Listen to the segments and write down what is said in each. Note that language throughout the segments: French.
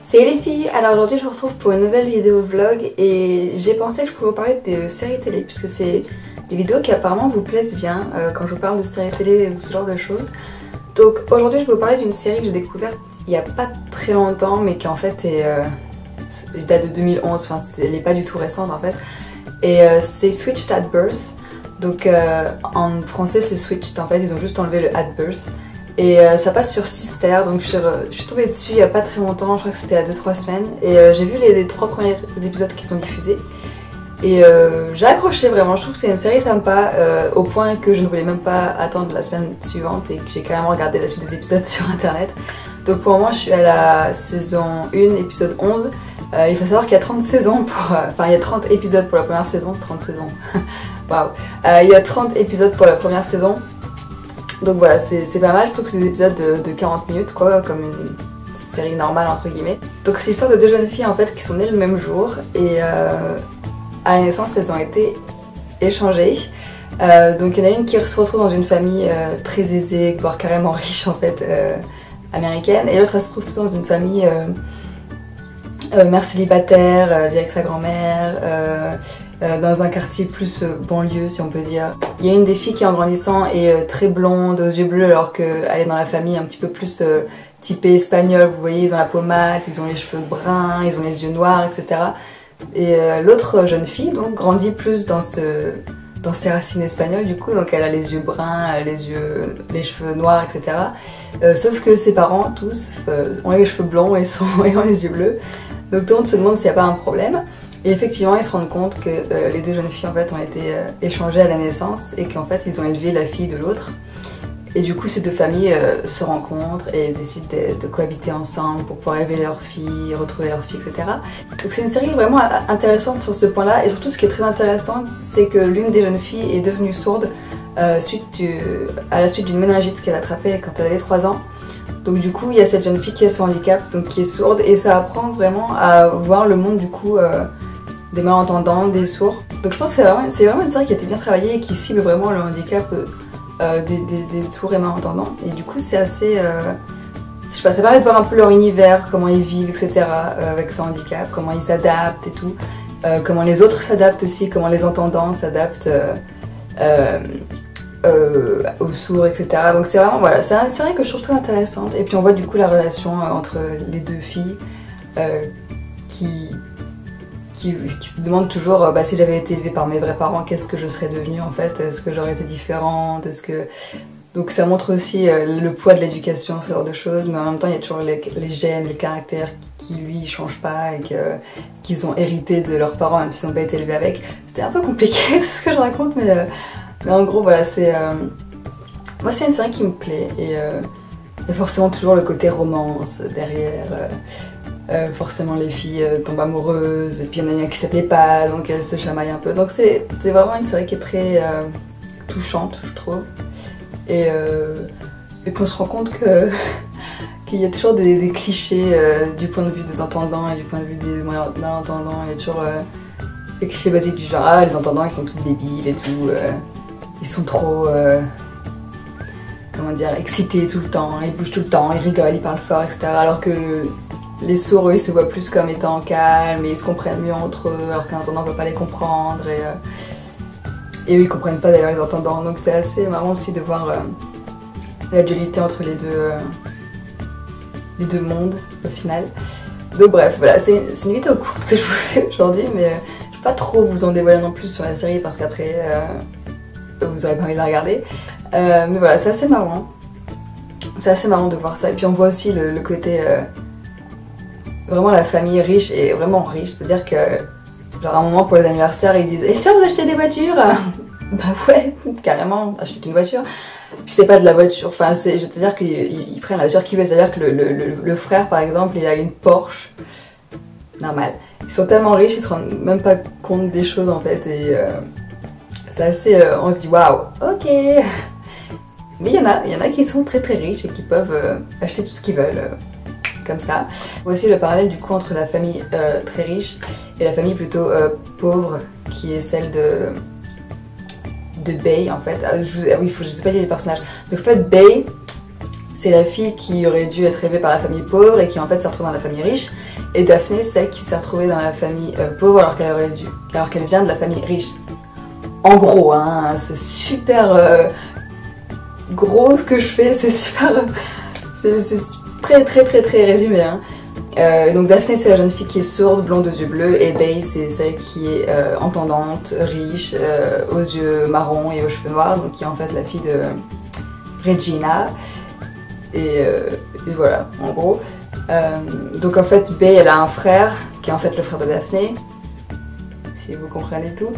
Salut les filles, alors aujourd'hui je vous retrouve pour une nouvelle vidéo vlog et j'ai pensé que je pourrais vous parler des séries télé puisque c'est des vidéos qui apparemment vous plaisent bien quand je vous parle de séries télé ou ce genre de choses. Donc aujourd'hui je vais vous parler d'une série que j'ai découverte il n'y a pas très longtemps mais qui en fait date de 2011, enfin elle n'est pas du tout récente en fait. Et c'est Switched at Birth, donc en français c'est Switched en fait, ils ont juste enlevé le at birth. Et ça passe sur Sister, donc je suis tombée dessus il n'y a pas très longtemps, je crois que c'était il y a 2-3 semaines. Et j'ai vu les 3 premiers épisodes qu'ils ont diffusés. Et j'ai accroché vraiment, je trouve que c'est une série sympa, au point que je ne voulais même pas attendre la semaine suivante et que j'ai carrément regardé la suite des épisodes sur internet. Donc pour le moment je suis à la saison 1, épisode 11. Il faut savoir qu'il y a 30 saisons pour... Enfin il y a 30 épisodes pour la première saison, 30 saisons, waouh. Il y a 30 épisodes pour la première saison. Donc voilà, c'est pas mal, je trouve que c'est des épisodes de 40 minutes quoi, comme une série normale entre guillemets. Donc c'est l'histoire de deux jeunes filles en fait qui sont nées le même jour et à la naissance elles ont été échangées. Donc il y en a une qui se retrouve dans une famille très aisée, voire carrément riche en fait, américaine, et l'autre elle se trouve dans une famille mère célibataire, vit avec sa grand-mère, dans un quartier plus banlieue si on peut dire. Il y a une des filles qui en grandissant est très blonde, aux yeux bleus, alors qu'elle est dans la famille un petit peu plus typée espagnole, vous voyez, ils ont la pommade, ils ont les cheveux bruns, ils ont les yeux noirs, etc. Et l'autre jeune fille donc grandit plus dans ses racines espagnoles du coup, donc elle a les yeux bruns, les cheveux noirs, etc. Sauf que ses parents tous ont les cheveux blonds et ont les yeux bleus, donc tout le monde se demande s'il n'y a pas un problème. Et effectivement, ils se rendent compte que les deux jeunes filles en fait ont été échangées à la naissance et qu'en fait ils ont élevé la fille de l'autre. Et du coup, ces deux familles se rencontrent et décident de cohabiter ensemble pour pouvoir élever leur fille, retrouver leur fille, etc. Donc c'est une série vraiment intéressante sur ce point-là. Et surtout, ce qui est très intéressant, c'est que l'une des jeunes filles est devenue sourde à la suite d'une méningite qu'elle a attrapée quand elle avait 3 ans. Donc du coup, il y a cette jeune fille qui a son handicap, donc qui est sourde, et ça apprend vraiment à voir le monde du coup des malentendants, des sourds. Donc je pense que c'est vraiment une série qui a été bien travaillée et qui cible vraiment le handicap des sourds et malentendants. Et du coup c'est assez... je sais pas, ça permet de voir un peu leur univers, comment ils vivent, etc. Avec son handicap, comment ils s'adaptent et tout. Comment les autres s'adaptent aussi, comment les entendants s'adaptent aux sourds, etc. Donc c'est vraiment, voilà, c'est une série que je trouve très intéressante. Et puis on voit du coup la relation entre les deux filles qui se demandent toujours si j'avais été élevée par mes vrais parents, qu'est-ce que je serais devenue en fait, est-ce que j'aurais été différente, donc ça montre aussi le poids de l'éducation, ce genre de choses, mais en même temps il y a toujours les gènes, les caractères qui lui changent pas et qu'ils ont hérité de leurs parents même s'ils n'ont pas été élevés avec. C'était un peu compliqué tout ce que je raconte, mais en gros voilà, moi c'est une série qui me plaît et il y a forcément toujours le côté romance derrière. Forcément les filles tombent amoureuses et puis il y en a une qui s'appelait pas donc elles se chamaillent un peu, donc c'est vraiment une série qui est très touchante je trouve, et puis on se rend compte qu'il y a toujours des clichés du point de vue des entendants et du point de vue des malentendants. Il y a toujours des clichés basiques du genre les entendants ils sont tous débiles et tout, ils sont trop comment dire, excités tout le temps, ils bougent tout le temps, ils rigolent, ils parlent fort, etc. Alors que les sourds, eux, ils se voient plus comme étant calmes et ils se comprennent mieux entre eux, alors qu'un entendant ne peut pas les comprendre. Et eux, ils comprennent pas d'ailleurs les entendants. Donc c'est assez marrant aussi de voir la dualité entre les deux mondes, au final. Donc bref, voilà, c'est une vidéo courte que je vous fais aujourd'hui, mais je ne vais pas trop vous en dévoiler non plus sur la série parce qu'après, vous aurez pas envie de la regarder. Mais voilà, c'est assez marrant. C'est assez marrant de voir ça. Et puis on voit aussi le côté... vraiment la famille riche et vraiment riche, c'est-à-dire que genre à un moment pour les anniversaires ils disent « Et ça vous achetez des voitures ?» Bah ouais, carrément, acheter une voiture. Puis c'est pas de la voiture, enfin c'est-à-dire qu'ils prennent la voiture qu'ils veulent, c'est-à-dire que le frère par exemple il a une Porsche, normal. Ils sont tellement riches, ils se rendent même pas compte des choses en fait, et c'est assez, on se dit « Waouh, ok !» Mais il y en a qui sont très très riches et qui peuvent acheter tout ce qu'ils veulent. Comme ça. On voit aussi le parallèle du coup entre la famille très riche et la famille plutôt pauvre qui est celle de Bay en fait. Je sais pas dire les personnages. Donc en fait Bay c'est la fille qui aurait dû être élevée par la famille pauvre et qui en fait s'est retrouvée dans la famille riche. Et Daphné, c'est celle qui s'est retrouvée dans la famille pauvre alors qu'elle vient de la famille riche. En gros, hein, c'est super gros ce que je fais, c'est super... c'est très résumé. Hein. Donc Daphné, c'est la jeune fille qui est sourde, blonde aux yeux bleus, et Bae, c'est celle qui est entendante, riche, aux yeux marrons et aux cheveux noirs, donc qui est en fait la fille de Regina. Et voilà, en gros. Donc en fait, Bae, elle a un frère, qui est en fait le frère de Daphné, si vous comprenez tout.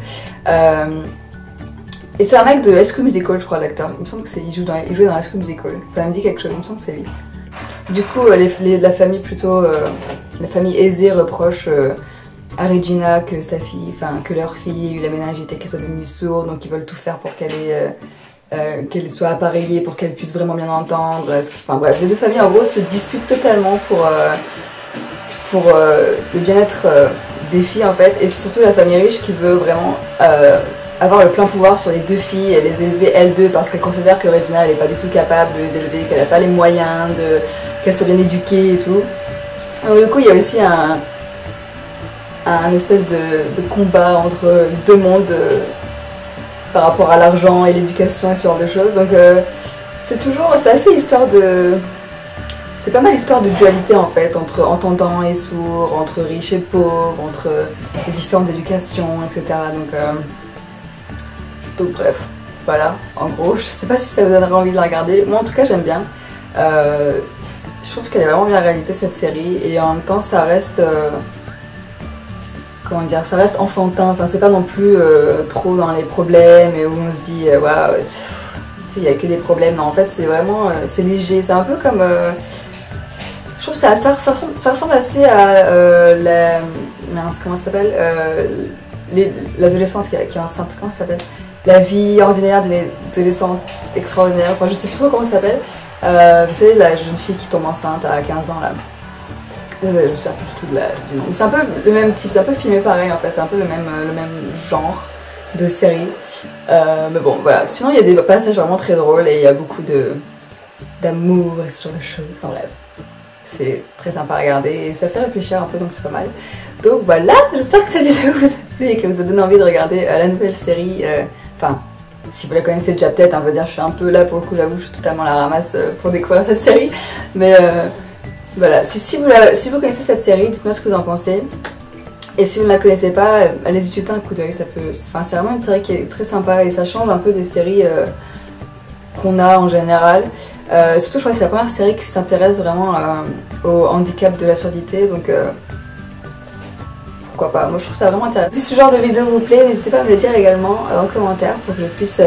Et c'est un mec de High School Musical, je crois, l'acteur. Il me semble qu'il jouait dans High School Musical. Enfin, ça me dit quelque chose, il me semble que c'est lui. Du coup, la famille plutôt, la famille aisée reproche à Regina que sa fille, enfin que leur fille ait eu la méningite et qu'elle soit devenue sourde, donc ils veulent tout faire pour qu'elle soit appareillée, pour qu'elle puisse vraiment bien entendre. Enfin bref, les deux familles en gros se disputent totalement pour le bien-être des filles en fait, et c'est surtout la famille riche qui veut vraiment avoir le plein pouvoir sur les deux filles et les élever elles deux parce qu'elle considère que Regina elle n'est pas du tout capable de les élever, qu'elle n'a pas les moyens, qu'elle soit bien éduquée et tout. Alors, du coup il y a aussi un espèce de combat entre les deux mondes par rapport à l'argent et l'éducation et ce genre de choses. Donc c'est assez histoire de... C'est pas mal histoire de dualité en fait, entre entendants et sourds, entre riches et pauvres, entre les différentes éducations, etc. Donc bref, voilà, en gros, je sais pas si ça vous donnerait envie de la regarder. Moi en tout cas j'aime bien. Je trouve qu'elle est vraiment bien réalisée cette série et en même temps ça reste... comment dire, ça reste enfantin, enfin c'est pas non plus trop dans les problèmes et où on se dit waouh, il y a que des problèmes. Non en fait c'est vraiment, c'est léger, c'est un peu comme... je trouve que ça ressemble assez à la... mince, comment ça s'appelle, l'adolescente qui est enceinte, comment ça s'appelle, la vie ordinaire d'une adolescente extraordinaire, enfin je sais plus trop comment ça s'appelle. Vous savez la jeune fille qui tombe enceinte à 15 ans là. Désolée, je me souviens plus du tout du nom. C'est un peu le même type, c'est un peu filmé pareil en fait, c'est un peu le même genre de série. Mais bon voilà, sinon il y a des passages vraiment très drôles et il y a beaucoup d'amour et ce genre de choses, enfin bref. C'est très sympa à regarder et ça fait réfléchir un peu donc c'est pas mal. Donc voilà, j'espère que cette vidéo vous a plu et que vous a donné envie de regarder la nouvelle série. Enfin, si vous la connaissez déjà peut-être, hein, je veux dire je suis un peu là pour le coup, j'avoue, je suis totalement à la ramasse pour découvrir cette série. Mais voilà, si vous connaissez cette série, dites-moi ce que vous en pensez. Et si vous ne la connaissez pas, allez-y jeter un coup d'œil, ça peut... Enfin, c'est vraiment une série qui est très sympa et ça change un peu des séries qu'on a en général. Surtout je crois que c'est la première série qui s'intéresse vraiment au handicap de la surdité, donc pourquoi pas, moi je trouve ça vraiment intéressant. Si ce genre de vidéo vous plaît, n'hésitez pas à me le dire également en commentaire pour que je puisse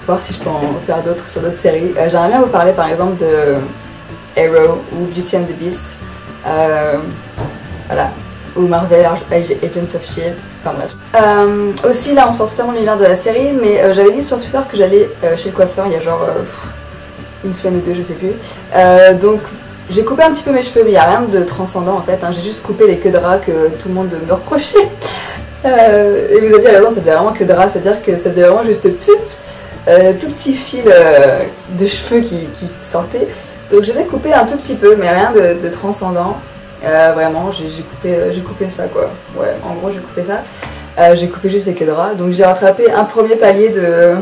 voir si je peux en faire d'autres sur d'autres séries. J'aimerais bien vous parler par exemple de Arrow ou Beauty and the Beast, voilà, ou Marvel Agents of Shield, enfin bref. Aussi là on sort totalement l'univers de la série, mais j'avais dit sur Twitter que j'allais chez le coiffeur il y a genre une semaine ou deux, je sais plus. Donc j'ai coupé un petit peu mes cheveux, mais il n'y a rien de transcendant en fait, hein. J'ai juste coupé les queues de ras que tout le monde me reprochait. Et vous avez raison, ça faisait vraiment queue de ras, c'est-à-dire que ça faisait vraiment juste tout petit fil de cheveux qui sortaient. Donc je les ai coupés un tout petit peu, mais rien de transcendant. Vraiment, j'ai coupé ça quoi. Ouais, en gros j'ai coupé ça. J'ai coupé juste les queues de ras. Donc j'ai rattrapé un premier palier de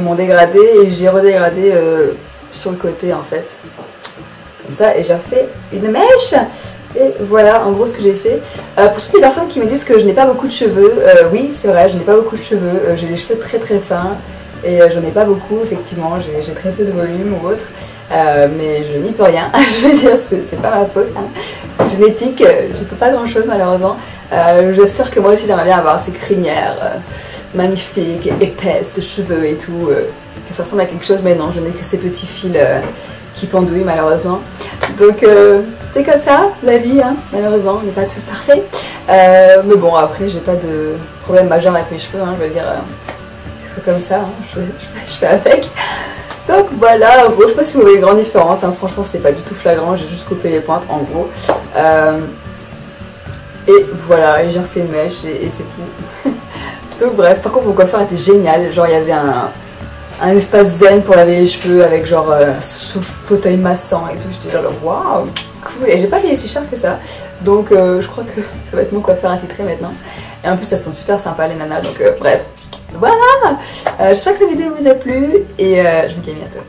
mon dégradé et j'ai redégradé sur le côté en fait. Comme ça, et j'ai refait une mèche. Et voilà en gros ce que j'ai fait. Pour toutes les personnes qui me disent que je n'ai pas beaucoup de cheveux, oui c'est vrai, je n'ai pas beaucoup de cheveux. J'ai les cheveux très fins. Et j'en ai pas beaucoup, effectivement, j'ai très peu de volume ou autre, mais je n'y peux rien, je veux dire, c'est pas ma faute, hein. C'est génétique, je peux pas grand chose malheureusement. J'assure que moi aussi j'aimerais bien avoir ces crinières magnifiques, épaisses de cheveux et tout, que ça ressemble à quelque chose, mais non, je n'ai que ces petits fils qui pendouillent malheureusement. Donc c'est comme ça, la vie, hein. Malheureusement, on n'est pas tous parfaits. Mais bon, après j'ai pas de problème majeur avec mes cheveux, hein, je veux dire... comme ça, hein, je fais avec. Donc voilà, en gros, je sais pas si vous voyez une grande différence, hein, franchement c'est pas du tout flagrant, j'ai juste coupé les pointes en gros. Et voilà, et j'ai refait une mèche et c'est tout. Donc bref, par contre mon coiffeur était génial, genre il y avait un espace zen pour laver les cheveux avec genre un fauteuil massant et tout. J'étais genre waouh, cool. Et j'ai pas payé si cher que ça, donc je crois que ça va être mon coiffeur attitré maintenant. Et en plus, elles sont super sympas les nanas, donc bref. Voilà, j'espère que cette vidéo vous a plu et je vous dis à bientôt.